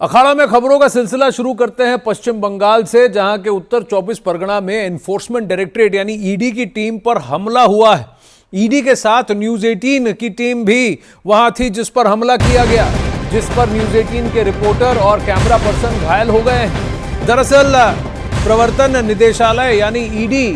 अखाड़ा में खबरों का सिलसिला शुरू करते हैं पश्चिम बंगाल से, जहां के उत्तर 24 परगना में एनफोर्समेंट डायरेक्टरेट यानी ईडी की टीम पर हमला हुआ है। ईडी के साथ न्यूज 18 की टीम भी वहां थी, जिस पर हमला किया गया, जिस पर न्यूज 18 के रिपोर्टर और कैमरा पर्सन घायल हो गए हैं। दरअसल प्रवर्तन निदेशालय यानी ईडी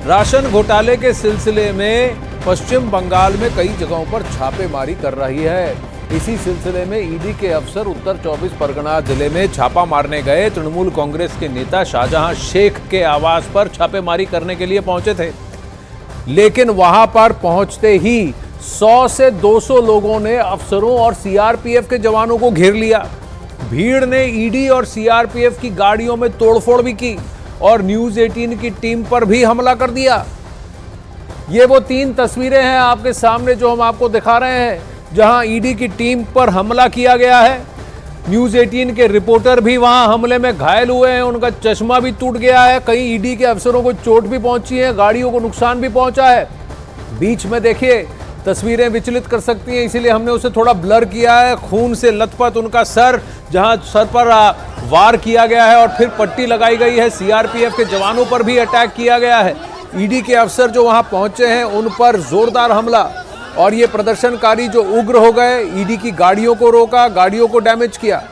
राशन घोटाले के सिलसिले में पश्चिम बंगाल में कई जगहों पर छापेमारी कर रही है। इसी सिलसिले में ईडी के अफसर उत्तर 24 परगना जिले में छापा मारने गए। तृणमूल कांग्रेस के नेता शाहजहां शेख के आवास पर छापेमारी करने के लिए पहुंचे थे, लेकिन वहां पर पहुंचते ही 100 से 200 लोगों ने अफसरों और सीआरपीएफ के जवानों को घेर लिया। भीड़ ने ईडी और सीआरपीएफ की गाड़ियों में तोड़फोड़ भी की और न्यूज 18 की टीम पर भी हमला कर दिया। ये वो 3 तस्वीरें हैं आपके सामने जो हम आपको दिखा रहे हैं, जहां ईडी की टीम पर हमला किया गया है। न्यूज 18 के रिपोर्टर भी वहां हमले में घायल हुए हैं, उनका चश्मा भी टूट गया है। कई ईडी के अफसरों को चोट भी पहुंची है, गाड़ियों को नुकसान भी पहुंचा है। बीच में देखिए, तस्वीरें विचलित कर सकती हैं, इसीलिए हमने उसे थोड़ा ब्लर किया है। खून से लथपथ उनका सर, जहां सर पर वार किया गया है और फिर पट्टी लगाई गई है। सीआरपीएफ के जवानों पर भी अटैक किया गया है। ईडी के अफसर जो वहां पहुंचे हैं उन पर जोरदार हमला, और ये प्रदर्शनकारी जो उग्र हो गए, ईडी की गाड़ियों को रोका, गाड़ियों को डैमेज किया।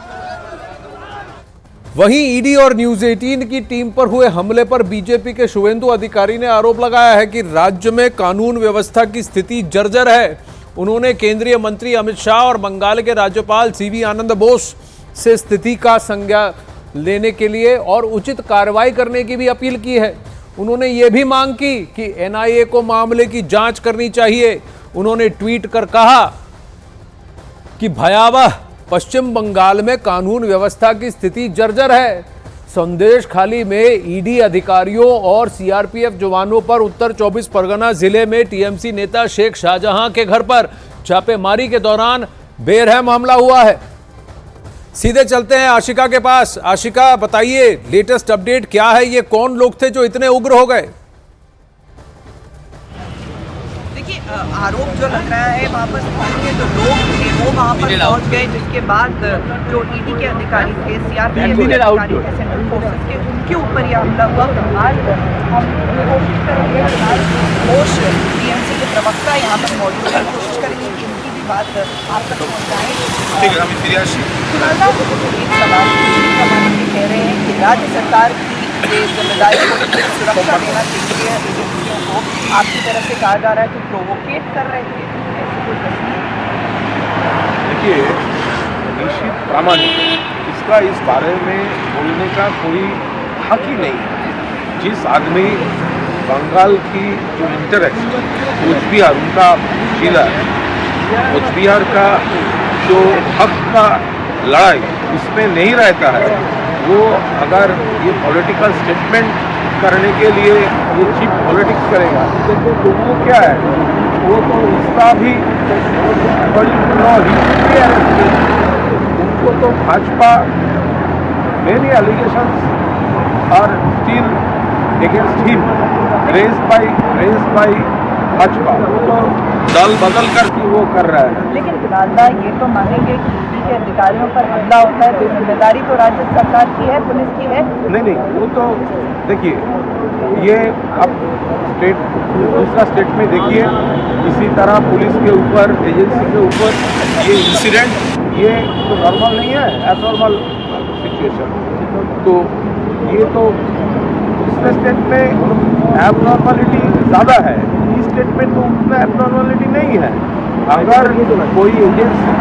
वहीं ईडी और न्यूज 18 की टीम पर हुए हमले पर बीजेपी के शुवेंदु अधिकारी ने आरोप लगाया है कि राज्य में कानून व्यवस्था की स्थिति जर्जर है। उन्होंने केंद्रीय मंत्री अमित शाह और बंगाल के राज्यपाल सीवी आनंद बोस से स्थिति का संज्ञान लेने के लिए और उचित कार्रवाई करने की भी अपील की है। उन्होंने ये भी मांग की कि एनआईए को मामले की जांच करनी चाहिए। उन्होंने ट्वीट कर कहा कि भयावह पश्चिम बंगाल में कानून व्यवस्था की स्थिति जर्जर है। संदेश खाली में ईडी अधिकारियों और सीआरपीएफ जवानों पर उत्तर 24 परगना जिले में टीएमसी नेता शेख शाहजहां के घर पर छापेमारी के दौरान बेरहम हमला हुआ है। सीधे चलते हैं आशिका के पास। आशिका, बताइए लेटेस्ट अपडेट क्या है? ये कौन लोग थे जो इतने उग्र हो गए? आरोप जो लग रहा है वापस स्थानीय जो लोग थे वो वहाँ पर पहुँच गए, जिसके बाद जो ईडी के अधिकारी थे, सीआरपीएफ के अधिकारी थे, सेंट्रल फोर्सेस के, उनके ऊपर यह हमला हुआ। आज हम कोशिश करेंगे, घोष टीएमसी के प्रवक्ता यहाँ पर मौजूद है, कोशिश करेंगे कि इनकी भी बात आप तक पहुँचाएं। एक सवाल कह रहे हैं कि राज्य सरकार की जिम्मेदारी को सुरक्षा देना चाहिए एजेंसियों को, आपकी तरफ से कहा जा रहा है कि प्रोवोकेट कर रहे थे। देखिए, निश्चित प्रामाणिक इसका इस बारे में बोलने का कोई हक ही नहीं है। जिस आदमी बंगाल की जो इंटरेस्ट कूच बिहार उनका जिला है, कूच बिहार का जो हक का लड़ाई उसमें नहीं रहता है, वो अगर ये पॉलिटिकल स्टेटमेंट करने के लिए ये चीप पॉलिटिक्स करेगा तो वो क्या है? वो तो उसका भी उनको तो Bhajpa many allegations are still against him raised by Bhajpa, तो दल बदल करके वो कर रहा है। लेकिन फिलहाल ये तो मानेंगे कि ईडी के अधिकारियों पर हमला होता है तो जिम्मेदारी तो राज्य सरकार की है, पुलिस की है। नहीं, वो तो देखिए, ये अब स्टेट दूसरा स्टेट में देखिए, इसी तरह पुलिस के ऊपर, एजेंसी के ऊपर ये इंसिडेंट ये तो नॉर्मल नहीं है, एबनॉर्मल सिचुएशन। तो ये तो दूसरे स्टेट में एबनॉर्मलिटी ज़्यादा है, इस स्टेट में तो उतना एबनॉर्मलिटी नहीं है। अगर कोई एजेंसी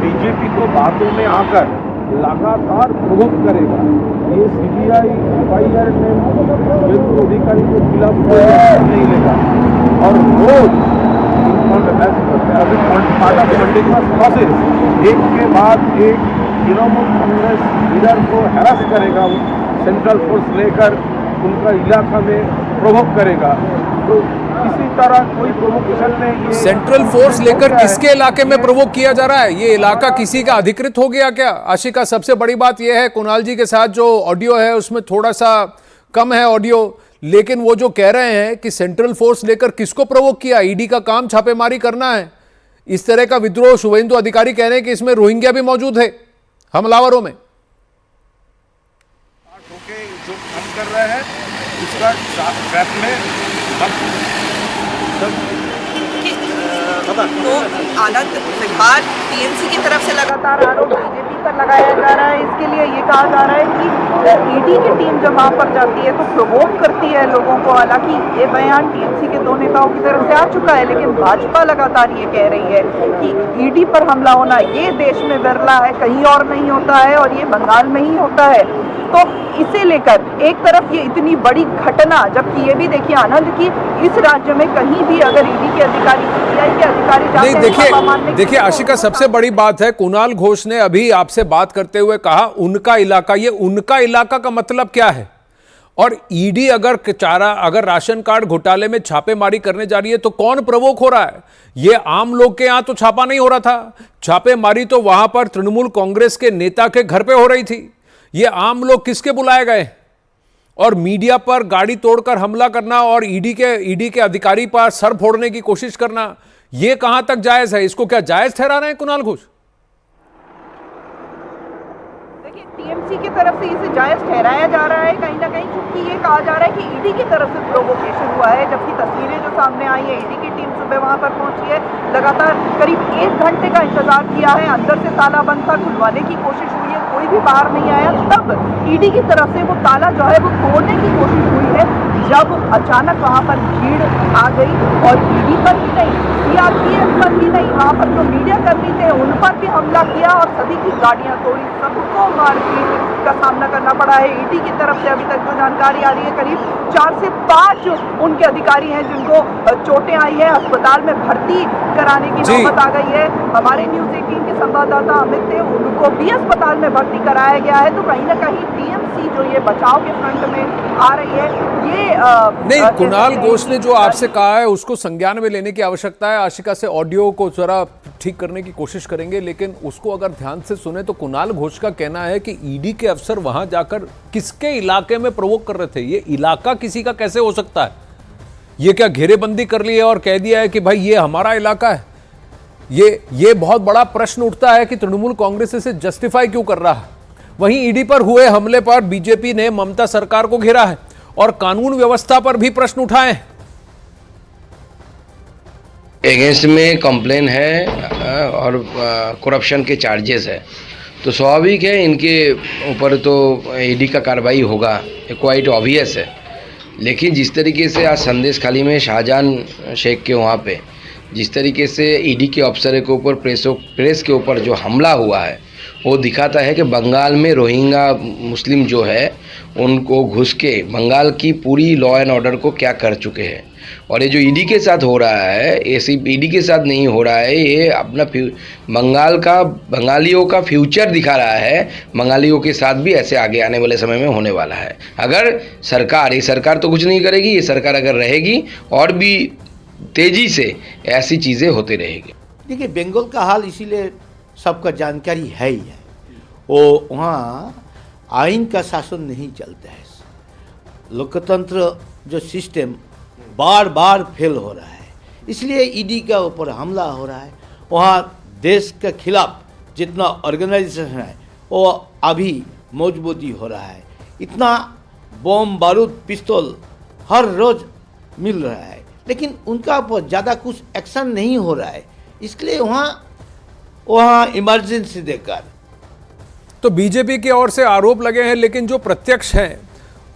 बीजेपी को बातों में आकर लगातार प्रोवोक करेगा, ये सीबीआई एफआईआर में शुवेंदु अधिकारी के खिलाफ कोई एक्शन नहीं लेगा और रोज प्रोसेस एक के बाद एक तृणमूल कांग्रेस लीडर को हैरास करेगा, सेंट्रल फोर्स लेकर उनका इलाका में प्रोवोक करेगा। तो किसी तरह कोई प्रोवोकेशन में ये सेंट्रल फोर्स लेकर किसके इलाके में प्रोवोक किया जा रहा है? ये इलाका किसी का अधिकृत हो गया क्या? आशिका, सबसे बड़ी बात यह है, कुणाल जी के साथ जो ऑडियो है उसमें थोड़ा सा कम है ऑडियो, लेकिन वो जो कह रहे हैं कि सेंट्रल फोर्स लेकर किसको प्रोवोक किया? ईडी का काम छापेमारी करना है, इस तरह का विद्रोह शुवेंदु अधिकारी कह रहे हैं कि इसमें रोहिंग्या भी मौजूद है हमलावरों में। उसका ट्रैप में तो आनंद फिलहाल टीएमसी की तरफ से लगातार आरोप बीजेपी पर लगाया जा रहा है। इसके लिए ये कहा जा रहा है कि ईडी की टीम जब वहां पर जाती है तो प्रोवोक करती है लोगों को। हालांकि ये बयान टीएमसी के दो नेताओं की तरफ से आ चुका है, लेकिन भाजपा लगातार ये कह रही है कि ईडी पर हमला होना ये देश में विरला है, कहीं और नहीं होता है और ये बंगाल में ही होता है। तो इसे लेकर एक तरफ ये इतनी बड़ी घटना, जबकि ये भी देखिए आनंद की इस राज्य में कहीं भी अगर ईडी के अधिकारी, सीबीआई के अधिकारी जाते नहीं, हैं, देखिए आशिका, सबसे बड़ी बात है कुणाल घोष ने अभी आपसे बात करते हुए कहा उनका इलाका। ये उनका इलाका का मतलब क्या है? और ईडी अगर राशन कार्ड घोटाले में छापेमारी करने जा रही है तो कौन प्रवोक हो रहा है? ये आम लोग के यहां तो छापा नहीं हो रहा था, छापेमारी तो वहां पर तृणमूल कांग्रेस के नेता के घर पे हो रही थी। ये आम लोग किसके बुलाए गए? और मीडिया पर गाड़ी तोड़कर हमला करना और ईडी के अधिकारी पर सर फोड़ने की कोशिश करना, ये कहां तक जायज है? इसको क्या जायज ठहरा रहे हैं कुणाल घोष? देखिए टीएमसी की तरफ से इसे जायज ठहराया जा रहा है कहीं ना कहीं, क्योंकि ये कहा जा रहा है कि ईडी की तरफ से प्रोवोकेशन हुआ है। जबकि तस्वीरें जो सामने आई है, ईडी की टीम सुबह वहां पर पहुंची है, लगातार करीब 1 घंटे का इंतजार किया है, अंदर से ताला बंद था, खुलवाने की कोशिश हुई है, कोई भी बाहर नहीं आया। तब ईडी की तरफ से वो ताला जो है वो तोड़ने की कोशिश हुई है, जब अचानक वहां पर भीड़ आ गई और ईडी पर ही नहीं, सीआरपीएफ पर भी नहीं, वहां पर जो मीडिया कर्मी थे उन पर भी हमला किया और सभी की गाड़ियां तोड़ी, सबको मारपीट का सामना करना पड़ा है। ईडी की तरफ से अभी तक जो जानकारी आ रही है, करीब 4 से 5 उनके अधिकारी हैं जिनको चोटें आई है, अस्पताल में भर्ती कराने की नौबत आ गई है। हमारे न्यूज 18 के संवाददाता अमित थे, उनको भी अस्पताल में भर्ती कराया गया है। तो कहीं ना कहीं टीएमसी जो ये बचाव के फ्रंट में आ रही है, ये नहीं, कुणाल घोष ने जो आपसे कहा है उसको संज्ञान में लेने की आवश्यकता है। आशिका से ऑडियो को जरा ठीक करने की कोशिश करेंगे, लेकिन उसको अगर ध्यान से सुने तो कुणाल घोष का कहना है कि ईडी के अफसर वहां जाकर किसके इलाके में प्रोवोक कर रहे थे? ये इलाका किसी का कैसे हो सकता है? ये क्या घेरेबंदी कर ली है और कह दिया है कि भाई ये हमारा इलाका है? ये बहुत बड़ा प्रश्न उठता है कि तृणमूल कांग्रेस इसे जस्टिफाई क्यों कर रहा है। वहीं ईडी पर हुए हमले पर बीजेपी ने ममता सरकार को घेरा है और कानून व्यवस्था पर भी प्रश्न उठाए हैं। अगेंस्ट में कंप्लेन है और करप्शन के चार्जेस है, तो स्वाभाविक है इनके ऊपर तो ईडी का कार्रवाई होगा, क्वाइट ऑब्वियस है। लेकिन जिस तरीके से आज संदेश खाली में शाहजहां शेख के वहाँ पे जिस तरीके से ईडी के अफसर के ऊपर प्रेस के ऊपर जो हमला हुआ है, वो दिखाता है कि बंगाल में रोहिंग्या मुस्लिम जो है उनको घुस के बंगाल की पूरी लॉ एंड ऑर्डर को क्या कर चुके हैं। और ये जो ईडी के साथ हो रहा है, ये सिर्फ ईडी के साथ नहीं हो रहा है, ये अपना बंगालियों का फ्यूचर दिखा रहा है। बंगालियों के साथ भी ऐसे आगे आने वाले समय में होने वाला है। अगर ये सरकार तो कुछ नहीं करेगी, ये सरकार अगर रहेगी और भी तेज़ी से ऐसी चीज़ें होती रहेगी। देखिए बंगाल का हाल इसीलिए सबका जानकारी है ही है, वो वहाँ आइन का शासन नहीं चलता है, लोकतंत्र जो सिस्टम बार बार फेल हो रहा है, इसलिए ईडी के ऊपर हमला हो रहा है। वहाँ देश के खिलाफ जितना ऑर्गेनाइजेशन है वो अभी मजबूती हो रहा है। इतना बम बारूद पिस्तौल हर रोज़ मिल रहा है, लेकिन उनका ऊपर ज़्यादा कुछ एक्शन नहीं हो रहा है, इसलिए वहाँ इमरजेंसी देकर। तो बीजेपी की ओर से आरोप लगे हैं, लेकिन जो प्रत्यक्ष हैं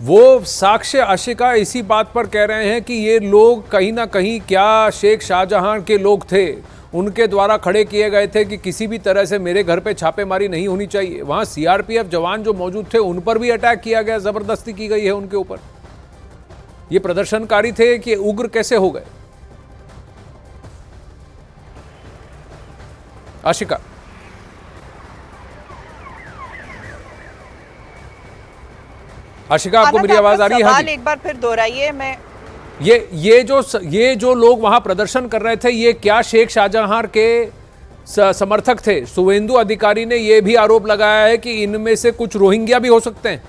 वो साक्ष्य आशिका इसी बात पर कह रहे हैं कि ये लोग कहीं ना कहीं क्या शेख शाहजहां के लोग थे, उनके द्वारा खड़े किए गए थे कि किसी भी तरह से मेरे घर पे छापेमारी नहीं होनी चाहिए। वहाँ सीआरपीएफ जवान जो मौजूद थे उन पर भी अटैक किया गया, ज़बरदस्ती की गई है उनके ऊपर। ये प्रदर्शनकारी थे कि उग्र कैसे हो गए? आशिका, आपको मेरी आवाज आ रही है? सवाल एक बार फिर दोहराइए। मैं ये जो लोग वहां प्रदर्शन कर रहे थे, ये क्या शेख शाहजहां के समर्थक थे? शुभेंदु अधिकारी ने यह भी आरोप लगाया है कि इनमें से कुछ रोहिंग्या भी हो सकते हैं।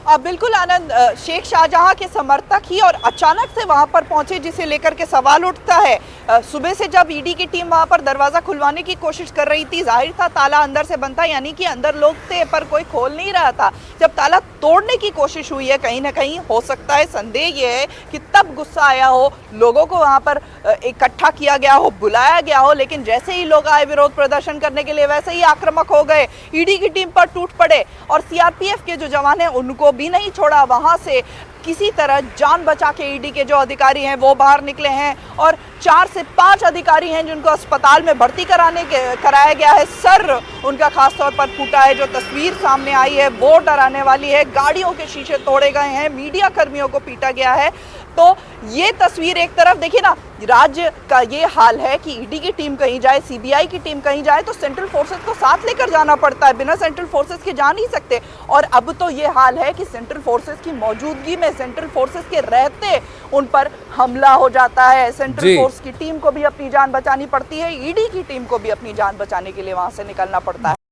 बिल्कुल आनंद, शेख शाहजहां के समर्थक ही और अचानक से वहां पर पहुंचे, जिसे लेकर के सवाल उठता है। सुबह से जब ईडी की टीम वहां पर दरवाजा खुलवाने की कोशिश कर रही थी, जाहिर था ताला अंदर से बंद था, यानी कि अंदर लोग थे पर कोई खोल नहीं रहा था। जब ताला तोड़ने की कोशिश हुई है, कहीं ना कहीं हो सकता है, संदेह ये है कि तब गुस्सा आया हो, लोगों को वहां पर इकट्ठा किया गया हो, बुलाया गया हो, लेकिन जैसे ही लोग आए विरोध प्रदर्शन करने के लिए वैसे ही आक्रामक हो गए, ईडी की टीम पर टूट पड़े और सीआरपीएफ के जो जवान हैं उनको भी नहीं छोड़ा। वहां से किसी तरह जान बचा के ईडी के जो अधिकारी हैं वो बाहर निकले हैं और 4 से 5 अधिकारी हैं जिनको अस्पताल में भर्ती कराया गया है। सर उनका खास तौर पर फूटा है। जो तस्वीर सामने आई है वो डराने वाली है। गाड़ियों के शीशे तोड़े गए हैं, मीडिया कर्मियों को पीटा गया है। तो ये तस्वीर एक तरफ देखिए ना, राज्य का ये हाल है कि ईडी की टीम कहीं जाए, सीबीआई की टीम कहीं जाए तो सेंट्रल फोर्सेस को साथ लेकर जाना पड़ता है, बिना सेंट्रल फोर्सेस के जा नहीं सकते। और अब तो ये हाल है कि सेंट्रल फोर्सेस की मौजूदगी में, सेंट्रल फोर्सेस के रहते उन पर हमला हो जाता है। सेंट्रल फोर्स की टीम को भी अपनी जान बचानी पड़ती है, ईडी की टीम को भी अपनी जान बचाने के लिए वहां से निकलना पड़ता है।